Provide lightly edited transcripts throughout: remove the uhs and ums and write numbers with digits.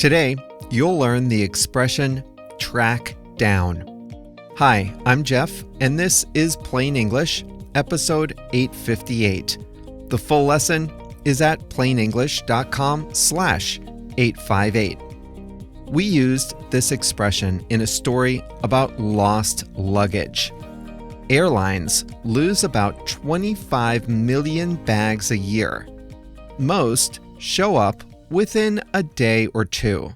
Today, you'll learn the expression track down. Hi, I'm Jeff, and this is Plain English, episode 858. The full lesson is at plainenglish.com/858. We used this expression in a story about lost luggage. Airlines lose about 25 million bags a year. Most show up within a day or two.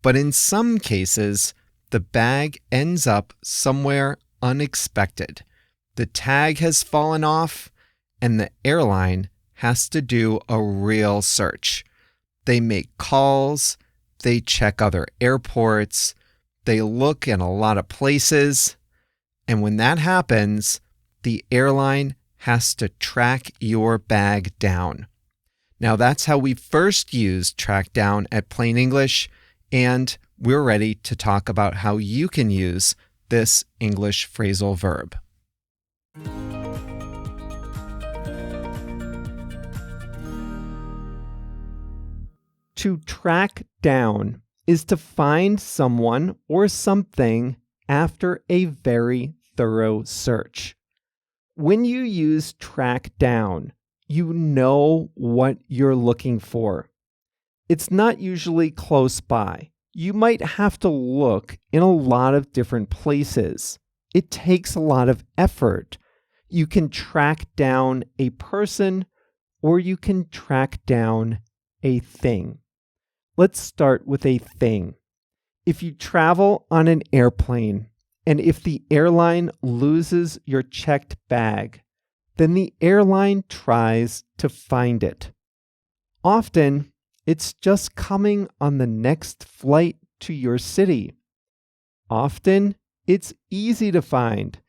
But in some cases, the bag ends up somewhere unexpected. The tag has fallen off, and the airline has to do a real search. They make calls, they check other airports, they look in a lot of places, and when that happens, the airline has to track your bag down. Now that's how we first used track down at Plain English, and we're ready to talk about how you can use this English phrasal verb. To track down is to find someone or something after a very thorough search. When you use track down, you know what you're looking for. It's not usually close by. You might have to look in a lot of different places. It takes a lot of effort. You can track down a person or you can track down a thing. Let's start with a thing. If you travel on an airplane and if the airline loses your checked bag, then the airline tries to find it. Often, it's just coming on the next flight to your city. Often, it's easy to find.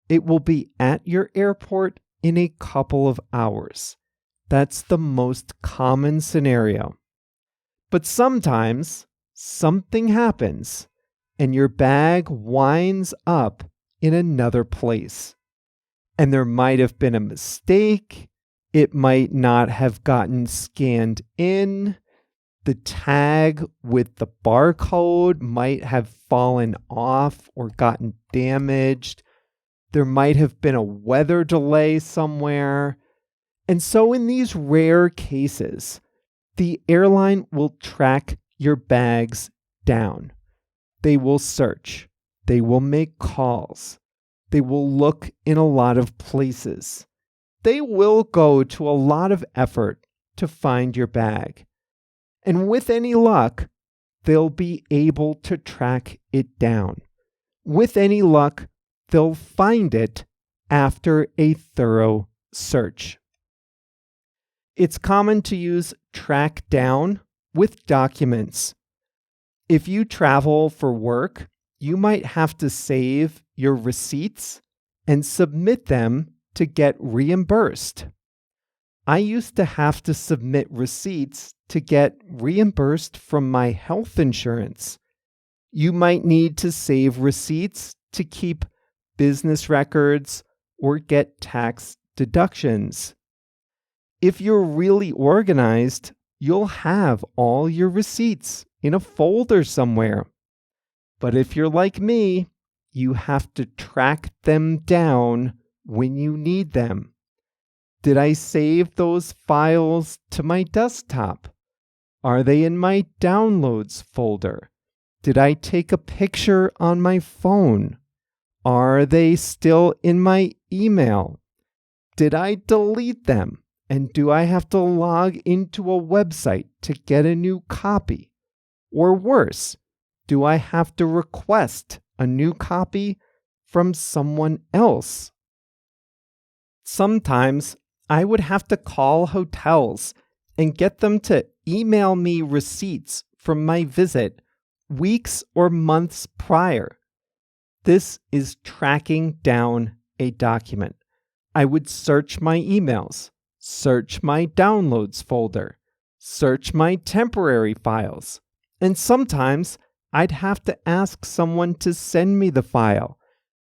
It will be at your airport in a couple of hours. That's the most common scenario. But sometimes, something happens, and your bag winds up in another place. And there might have been a mistake. It might not have gotten scanned in. The tag with the barcode might have fallen off or gotten damaged. There might have been a weather delay somewhere. And so in these rare cases, the airline will track your bags down. They will search. They will make calls. They will look in a lot of places. They will go to a lot of effort to find your bag. And with any luck, they'll be able to track it down. With any luck, they'll find it after a thorough search. It's common to use track down with documents. If you travel for work, you might have to save your receipts and submit them to get reimbursed. I used to have to submit receipts to get reimbursed from my health insurance. You might need to save receipts to keep business records or get tax deductions. If you're really organized, you'll have all your receipts in a folder somewhere. But if you're like me, you have to track them down when you need them. Did I save those files to my desktop? Are they in my downloads folder? Did I take a picture on my phone? Are they still in my email? Did I delete them? And do I have to log into a website to get a new copy? Or worse, do I have to request a new copy from someone else? Sometimes I would have to call hotels and get them to email me receipts from my visit weeks or months prior. This is tracking down a document. I would search my emails, search my downloads folder, search my temporary files, and sometimes I'd have to ask someone to send me the file.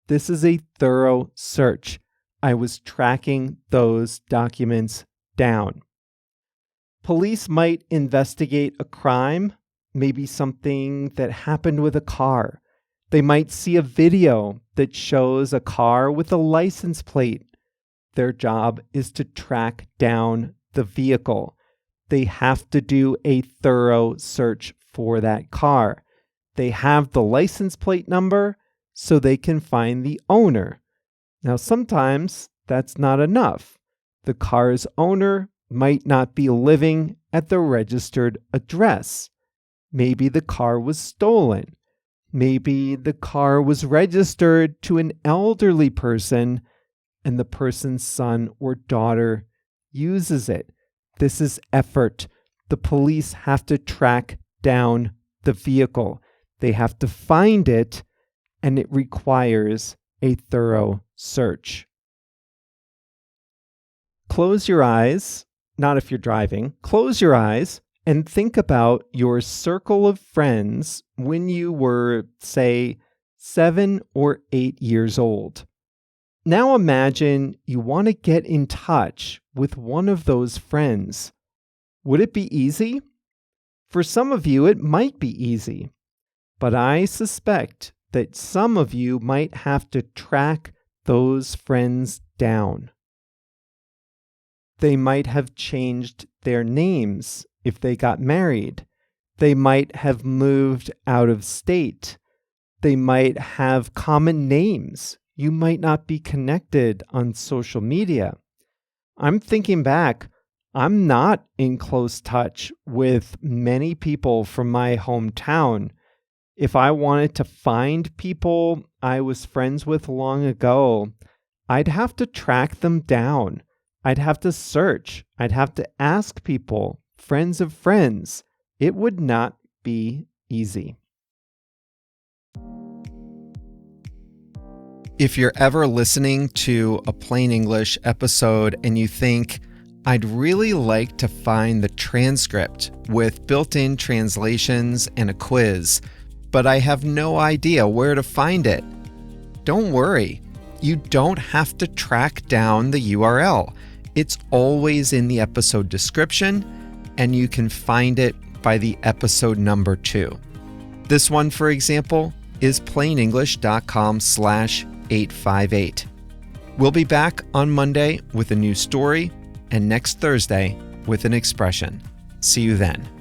This is a thorough search. I was tracking those documents down. Police might investigate a crime maybe something that happened with a car. They might see a video that shows a car with a license plate. Their job is to track down the vehicle. They have to do a thorough search for that car. They have the license plate number so they can find the owner. Now, sometimes that's not enough. The car's owner might not be living at the registered address. Maybe the car was stolen. Maybe the car was registered to an elderly person and the person's son or daughter uses it. This is effort. The police have to track down the vehicle. They have to find it, and it requires a thorough search. Close your eyes, not if you're driving, close your eyes and think about your circle of friends when you were, say, 7 or 8 years old. Now imagine you want to get in touch with one of those friends. Would it be easy? For some of you, it might be easy, but I suspect that some of you might have to track those friends down. They might have changed their names if they got married. They might have moved out of state. They might have common names. You might not be connected on social media. I'm thinking back, I'm not in close touch with many people from my hometown. If I wanted to find people I was friends with long ago, I'd have to track them down. I'd have to search. I'd have to ask people, friends of friends. It would not be easy. If you're ever listening to a Plain English episode and you think, I'd really like to find the transcript with built-in translations and a quiz, but I have no idea where to find it, don't worry. You don't have to track down the URL. It's always in the episode description, and you can find it by the episode number too. This one, for example, is plainenglish.com/858. We'll be back on Monday with a new story and next Thursday with an expression. See you then.